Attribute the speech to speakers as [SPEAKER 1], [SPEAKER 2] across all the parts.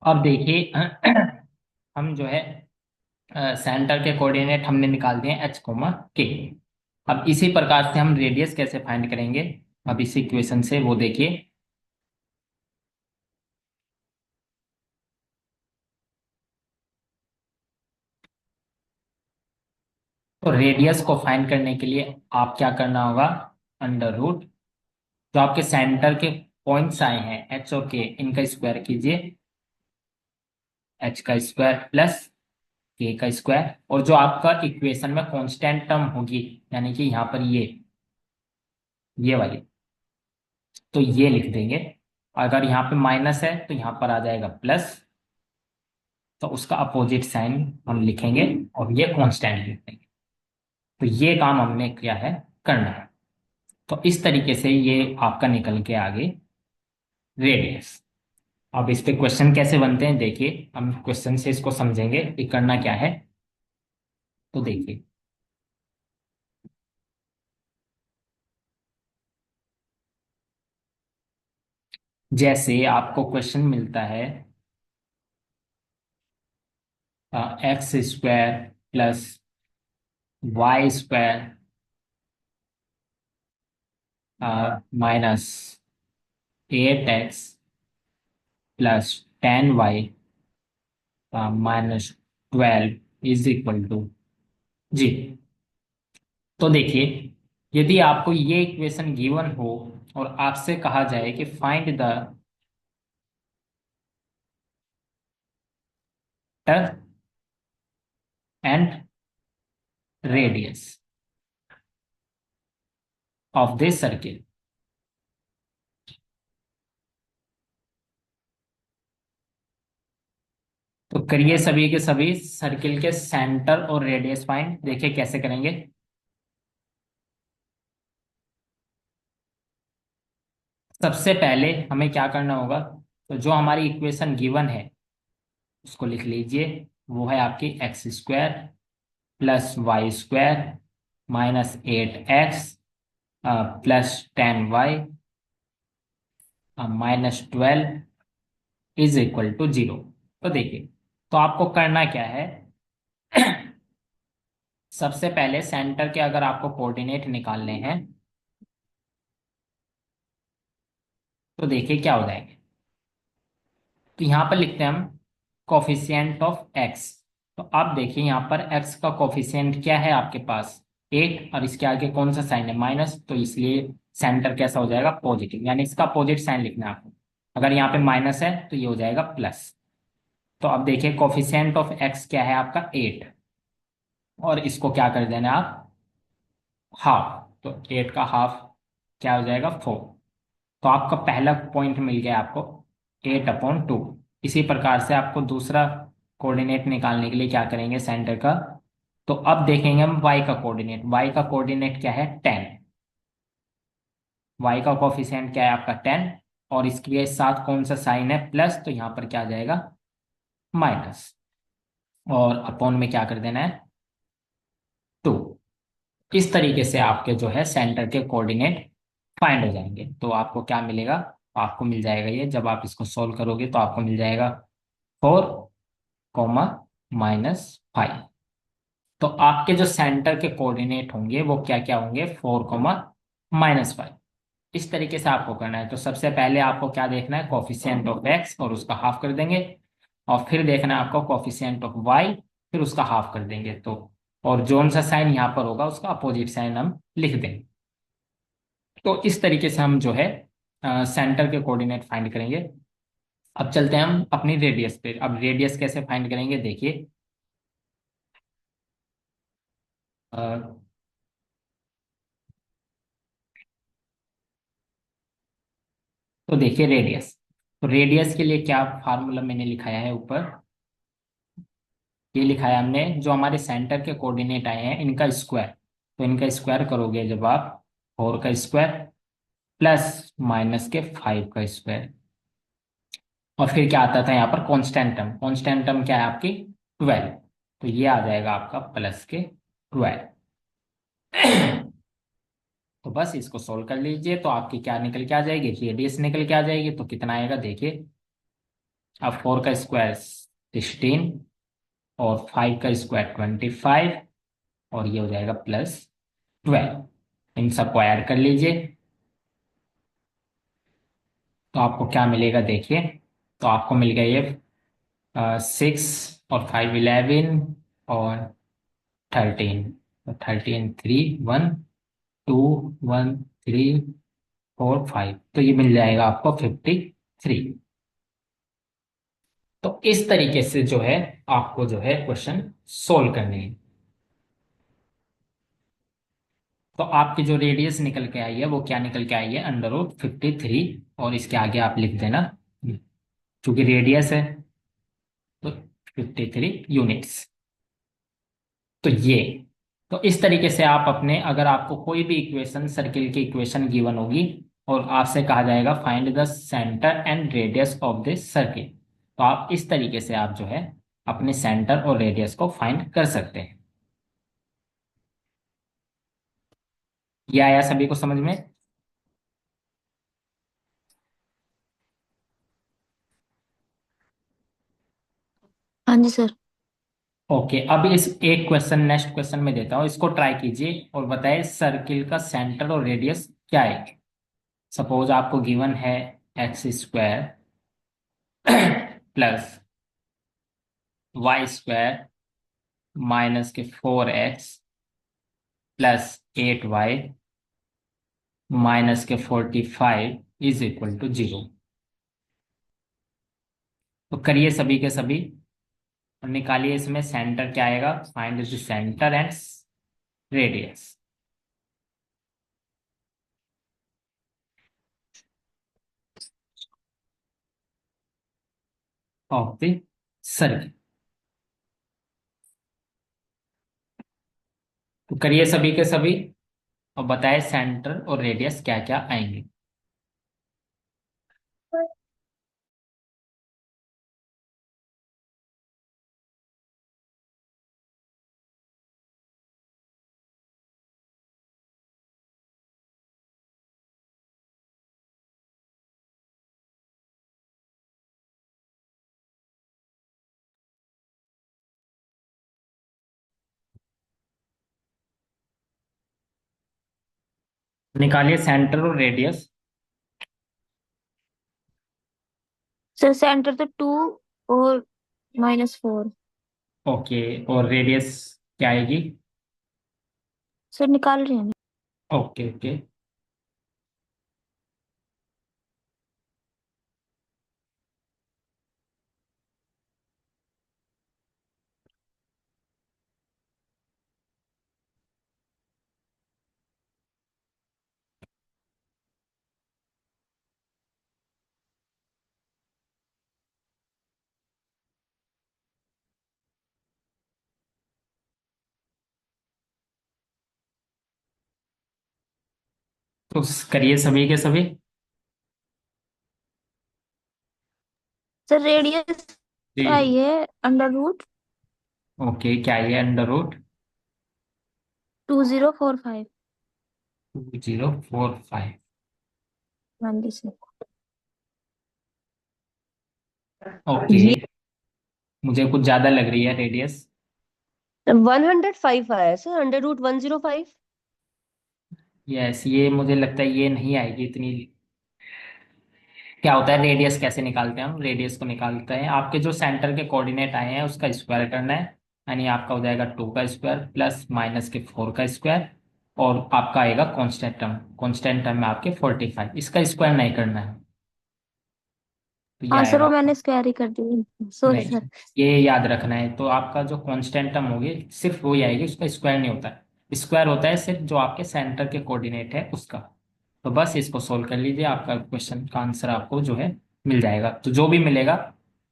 [SPEAKER 1] अब देखिए हम जो है सेंटर के कोऑर्डिनेट हमने निकाल दिए एच कोमा के। अब इसी प्रकार से हम रेडियस कैसे फाइंड करेंगे, अब इस इक्वेशन से वो देखिए। तो रेडियस को फाइंड करने के लिए आप क्या करना होगा, अंडर रूट जो आपके सेंटर के पॉइंट्स आए हैं एच और के, इनका स्क्वायर कीजिए, एच का स्क्वायर प्लस के का स्क्वायर, और जो आपका इक्वेशन में कांस्टेंट टर्म होगी, यानी कि यहाँ पर ये वाली, तो ये लिख देंगे। अगर यहाँ पे माइनस है तो यहाँ पर आ जाएगा प्लस, तो उसका अपोजिट साइन हम लिखेंगे और ये कांस्टेंट लिख देंगे। तो ये काम हमने किया है, करना है। तो इस तरीके से ये आपका निकल के आगे रेडियस। अब इस पे क्वेश्चन कैसे बनते हैं देखिए, हम क्वेश्चन से इसको समझेंगे कि करना क्या है। तो देखिए, जैसे आपको क्वेश्चन मिलता है X square plus Y square minus 8x plus 10y minus 12 is equal to जी। तो देखिए, यदि आपको ये इक्वेशन गिवन हो और आपसे कहा जाए कि फाइंड द टर and radius of this circle, तो करिए सभी के सभी सर्किल के सेंटर और रेडियस फाइंड। देखिए कैसे करेंगे। सबसे पहले हमें क्या करना होगा, तो जो हमारी इक्वेशन गिवन है उसको लिख लीजिए। वो है आपकी x square plus Y square minus 8x plus 10y minus 12 is equal to 0। तो देखिए, तो आपको करना क्या है सबसे पहले सेंटर के अगर आपको कोऑर्डिनेट निकालने हैं तो देखिए क्या हो जाएंगे। तो यहाँ पर लिखते हैं हम कोफिशिएंट ऑफ एक्स। तो आप देखिए यहाँ पर एक्स का कोफिशिएंट क्या है आपके पास, 8, और इसके आगे कौन सा साइन है, माइनस, तो इसलिए सेंटर कैसा हो जाएगा, पॉजिटिव, यानी इसका अपोजिट साइन लिखना है आपको। अगर यहाँ पे माइनस है तो ये हो जाएगा प्लस। तो अब देखिए कोफिशिएंट ऑफ एक्स क्या है आपका, 8, और इसको क्या कर देना है आप, हाफ। तो 8 का हाफ क्या हो जाएगा, 4। तो आपका पहला पॉइंट मिल गया आपको 8/2। इसी प्रकार से आपको दूसरा कोऑर्डिनेट निकालने के लिए क्या करेंगे, सेंटर का। तो अब देखेंगे हम y का कोऑर्डिनेट। y का कोऑर्डिनेट क्या है, 10। y का कोफिशिएंट क्या है आपका, 10, और इसके साथ कौन सा साइन है, प्लस, तो यहाँ पर क्या आ जाएगा, माइनस, और अपॉन में क्या कर देना है, 2। इस तरीके से आपके जो है सेंटर के कोऑर्डिनेट फाइंड हो जाएंगे। तो आपको क्या मिलेगा, आपको मिल जाएगा ये, जब आप इसको सोल्व करोगे तो आपको मिल जाएगा 4, -5। तो आपके जो सेंटर के कोऑर्डिनेट होंगे वो क्या क्या होंगे, 4, -5। इस तरीके से आपको करना है। तो सबसे पहले आपको क्या देखना है, कोफिशिएंट ऑफ एक्स और उसका हाफ कर देंगे, और फिर देखना है आपको कोफिशिएंट ऑफ वाई, फिर उसका हाफ कर देंगे। तो और जोन सा साइन यहाँ पर होगा उसका अपोजिट साइन हम लिख देंगे। तो इस तरीके से हम जो है सेंटर के कोऑर्डिनेट फाइंड करेंगे। अब चलते हैं हम अपनी रेडियस पे। अब रेडियस कैसे फाइंड करेंगे देखिए। अ, तो देखिए रेडियस, तो रेडियस के लिए क्या फार्मूला मैंने लिखाया है ऊपर, ये लिखा है हमने, जो हमारे सेंटर के कोऑर्डिनेट आए हैं इनका स्क्वायर। तो इनका स्क्वायर करोगे जब आप, 4 का स्क्वायर प्लस माइनस के 5 का स्क्वायर, और फिर क्या आता था यहाँ पर कांस्टेंट टर्म। कांस्टेंट टर्म क्या है आपकी, 12। तो ये आ जाएगा आपका प्लस के 12। तो बस इसको सोल्व कर लीजिए तो आपकी क्या निकल के आ जाएगी, रेडियस निकल के आ जाएगी। तो कितना आएगा देखिए, अब 4 का स्क्वायर 16 और 5 का स्क्वायर 25 और ये हो जाएगा +12। इन सबको ऐड कर लीजिए तो आपको क्या मिलेगा देखिए। तो आपको मिल गया ये 6 और 5 11 और 13। तो 13 3 1 2 1 3 4 5, तो ये मिल जाएगा आपको 53। तो इस तरीके से जो है आपको जो है क्वेश्चन सोल्व करने हैं। तो आपकी जो रेडियस निकल के आई है वो क्या निकल के आई है, √53। और इसके आगे आप लिख देना क्योंकि रेडियस है तो 53 यूनिट्स। तो ये, तो इस तरीके से आप अपने, अगर आपको कोई भी इक्वेशन, सर्किल की इक्वेशन गिवन होगी और आपसे कहा जाएगा find the centre and radius of this circle, तो आप इस तरीके से आप जो है अपने सेंटर और रेडियस को फाइंड कर सकते हैं। ये आया सभी को समझ में?
[SPEAKER 2] हाँ जी सर।
[SPEAKER 1] ओके, अब इस एक क्वेश्चन नेक्स्ट क्वेश्चन में देता हूँ, इसको ट्राई कीजिए और बताइए सर्किल का सेंटर और रेडियस क्या है। सपोज आपको गिवन है x² +y² -4x +8y -45 = 0। तो करिए सभी के सभी और निकालिए इसमें सेंटर क्या आएगा, find the centre and radius of the circle. तो करिए सभी के सभी और बताए सेंटर और रेडियस क्या क्या आएंगे। निकालिए सेंटर और रेडियस।
[SPEAKER 2] सर सेंटर तो 2 और -4।
[SPEAKER 1] ओके, और रेडियस क्या आएगी?
[SPEAKER 2] सर निकाल रहे हैं।
[SPEAKER 1] Okay okay. तो करिए सभी के सभी।
[SPEAKER 2] सर रेडियस आई है
[SPEAKER 1] ओके, क्या है √2045।
[SPEAKER 2] 2045।
[SPEAKER 1] 2045।
[SPEAKER 2] हाँ जी सर।
[SPEAKER 1] ओके, मुझे कुछ ज्यादा लग रही है रेडियस।
[SPEAKER 3] 105 आया सर, √105।
[SPEAKER 1] यस, ये मुझे लगता है ये नहीं आएगी इतनी। क्या होता है रेडियस कैसे निकालते हैं हम, रेडियस को निकालते हैं आपके जो सेंटर के कोऑर्डिनेट आए हैं उसका स्क्वायर करना है। यानी आपका हो जाएगा 2 का स्क्वायर प्लस -4 का स्क्वायर और आपका आएगा कांस्टेंट टर्म में आपके 45, इसका स्क्वायर नहीं करना है। तो ये
[SPEAKER 2] हाँ सर,
[SPEAKER 1] आएगा
[SPEAKER 2] वो
[SPEAKER 1] आपका।
[SPEAKER 2] मैंने स्क्वायर ही कर दी, सॉरी
[SPEAKER 1] नहीं,
[SPEAKER 2] सर।
[SPEAKER 1] ये याद रखना है, तो आपका जो कांस्टेंट टर्म होगी सिर्फ वही आएगी, उसका स्क्वायर नहीं होता है। स्क्वायर होता है सिर्फ जो आपके सेंटर के कोऑर्डिनेट है उसका। तो बस इसको सोल्व कर लीजिए, आपका क्वेश्चन का आंसर आपको जो है मिल जाएगा। तो जो भी मिलेगा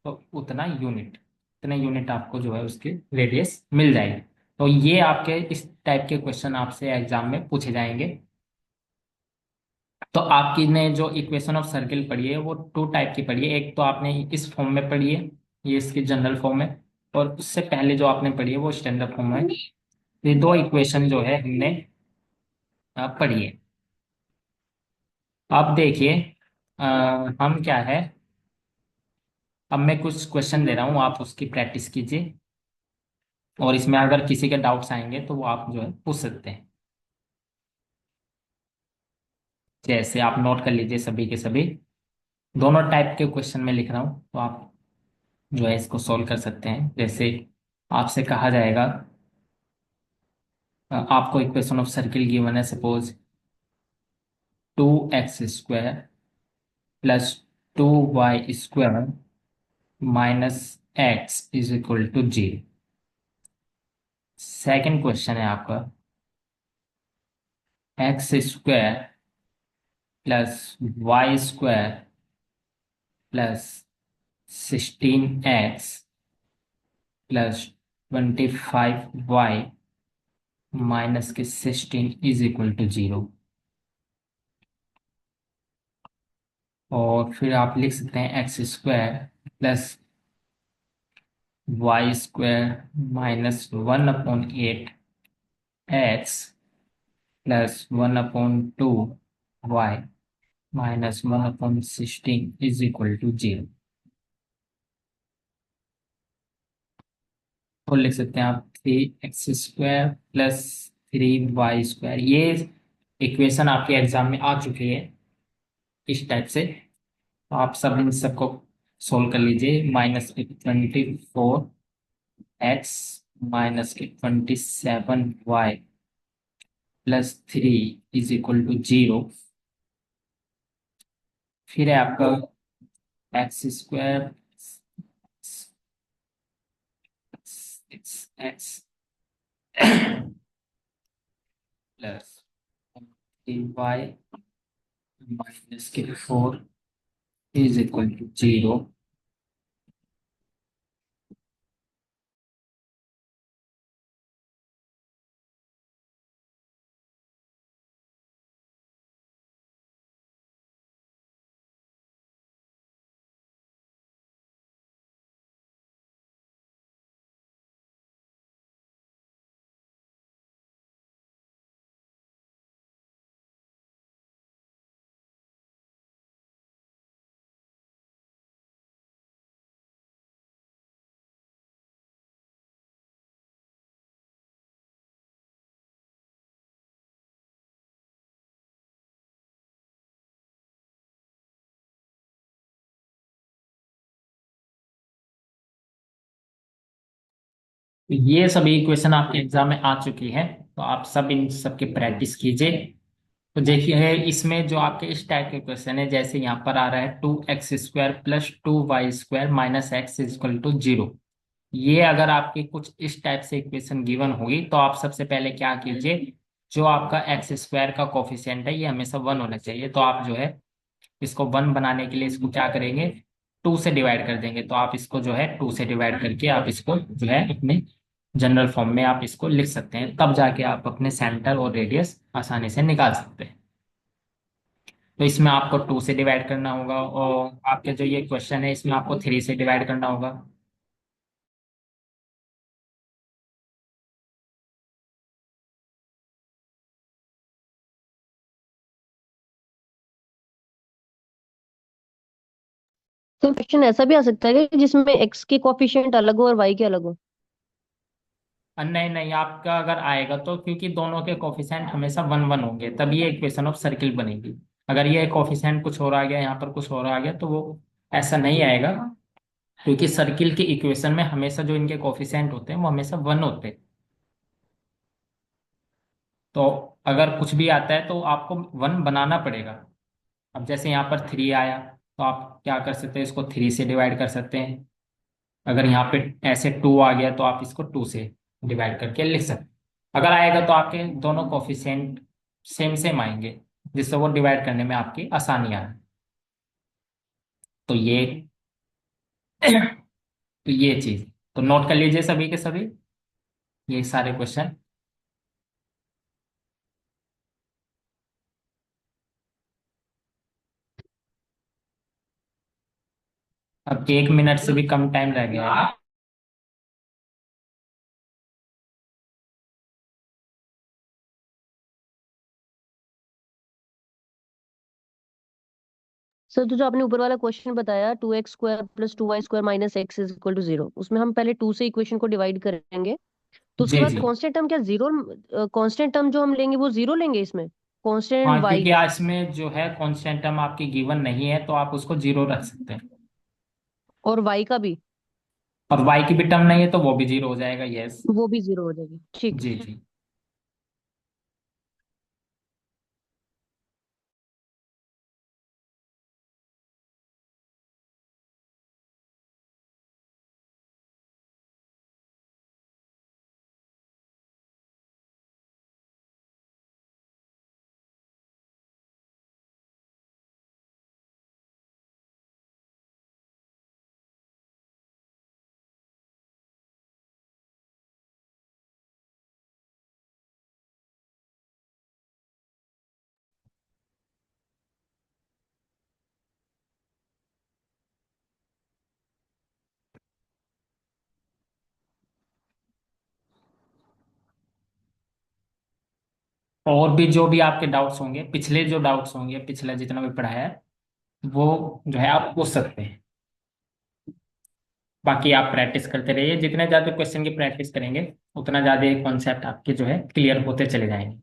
[SPEAKER 1] तो उतने यूनिट आपको जो है उसकी रेडियस मिल जाएगी। तो ये आपके इस टाइप के क्वेश्चन आपसे एग्जाम में पूछे जाएंगे। तो आपकी ने जो इक्वेशन ऑफ सर्किल पढ़ी है वो 2 टाइप की पढ़ी है। एक तो आपने इस फॉर्म में पढ़ी है, ये इसकी जनरल फॉर्म है, और उससे पहले जो आपने पढ़ी है वो स्टैंडर्ड फॉर्म है। ये 2 इक्वेशन जो है हमने पढ़ी है। अब देखिए, अ, हम क्या है अब मैं कुछ क्वेश्चन दे रहा हूँ, आप उसकी प्रैक्टिस कीजिए, और इसमें अगर किसी के डाउट्स आएंगे तो वो आप जो है पूछ सकते हैं। जैसे आप नोट कर लीजिए सभी के सभी, दोनों टाइप के क्वेश्चन में लिख रहा हूँ, तो आप जो है इसको सॉल्व कर सकते हैं। जैसे आपसे कहा जाएगा, आपको इक्वेशन ऑफ सर्किल गिवन है, suppose 2x² plus 2y² minus x is equal to 0। Second question है आपका x² plus y² plus 16x plus 25y minus के 16 इज इक्वल टू 0। और फिर आप लिख सकते हैं x² plus y² minus 1/8 x plus 1/2y minus 1/16 is equal to 0। और लिख सकते हैं आप 3x² प्लस 3y²। ये इक्वेशन आपके एग्जाम में आ चुकी है इस टाइप से, तो आप सब इन सबको सोल्व कर लीजिए। -24x माइनस के 27y plus 3 is equal to 0। फिर है आपका x² x plus 3y minus के 4 इज इक्वल टू 0। तो ये सभी इक्वेशन आपके एग्जाम में आ चुकी है, तो आप सब इन सब की प्रैक्टिस कीजिए। तो देखिए इसमें जो आपके इस टाइप के क्वेश्चन है, जैसे यहाँ पर आ रहा है 2x² plus 2y² minus x is equal to 0। ये अगर आपकी कुछ इस टाइप से इक्वेशन गिवन होगी, तो आप सबसे पहले क्या कीजिए, जो आपका x² का कोफिशिएंट है ये हमेशा 1 होना चाहिए। तो आप जो है इसको 1 बनाने के लिए इसको क्या करेंगे, 2 से डिवाइड कर देंगे। तो आप इसको जो है 2 से डिवाइड करके आप इसको जो है अपने जनरल फॉर्म में आप इसको लिख सकते हैं, तब जाके आप अपने सेंटर और रेडियस आसानी से निकाल सकते हैं। तो इसमें आपको 2 से डिवाइड करना होगा, और आपके जो ये क्वेश्चन है इसमें आपको 3 से डिवाइड करना होगा।
[SPEAKER 3] तो क्वेश्चन ऐसा भी आ सकता है कि जिसमें x के कोफिशिएंट अलग हो और y के अलग हो।
[SPEAKER 1] नहीं नहीं, आपका अगर आएगा तो, क्योंकि दोनों के कोफिशिएंट हमेशा 1 1 होंगे, तब ये इक्वेशन ऑफ सर्किल बनेगी। अगर ये कोफिशिएंट कुछ और आ गया, यहाँ पर कुछ और आ गया, तो वो ऐसा नहीं आएगा, क्योंकि सर्किल की इक्वेशन में हमेशा जो इनके कोफिशिएंट होते हैं वो हमेशा 1 होते हैं। तो अगर कुछ भी आता है तो आपको 1 बनाना पड़ेगा। अब जैसे यहाँ पर 3 आया, तो आप क्या कर सकते हैं, इसको 3 से डिवाइड कर सकते हैं। अगर यहाँ पे ऐसे 2 आ गया, तो आप इसको 2 से डिवाइड करके लिख सकते हैं। अगर आएगा तो आपके दोनों कोफिशिएंट सेम सेम आएंगे, जिससे वो डिवाइड करने में आपकी आसानी आए। तो ये चीज तो नोट कर लीजिए सभी के सभी, ये सारे क्वेश्चन। अब 1 मिनट से भी कम टाइम रह गया है।
[SPEAKER 3] सर तो जो आपने ऊपर वाला क्वेश्चन बताया 2x² + 2y² - x = 0, उसमें हम पहले 2 से इक्वेशन को डिवाइड करेंगे, तो उसके
[SPEAKER 1] जी
[SPEAKER 3] बाद
[SPEAKER 1] जी।
[SPEAKER 3] कांस्टेंट टर्म क्या जीरो, कांस्टेंट टर्म जो हम लेंगे वो जीरो लेंगे इसमें, कांस्टेंट
[SPEAKER 1] हाँ,
[SPEAKER 3] y।
[SPEAKER 1] क्योंकि आज में जो है कांस्टेंट टर्म आपकी गिवन नहीं है तो आप उसको जीरो रख सकते हैं।
[SPEAKER 3] और y का भी,
[SPEAKER 1] और वाई की भी टर्म नहीं है तो वो भी जीरो हो जाएगा, यस।
[SPEAKER 3] वो भी जीरो हो जाएगी, ठीक
[SPEAKER 1] जी
[SPEAKER 3] है।
[SPEAKER 1] जी। और भी जो भी आपके डाउट्स होंगे, पिछले जो डाउट्स होंगे, पिछला जितना भी पढ़ाया है वो जो है आप पूछ सकते हैं। बाकी आप प्रैक्टिस करते रहिए, जितने ज्यादा क्वेश्चन की प्रैक्टिस करेंगे उतना ज्यादा कॉन्सेप्ट आपके जो है क्लियर होते चले जाएंगे।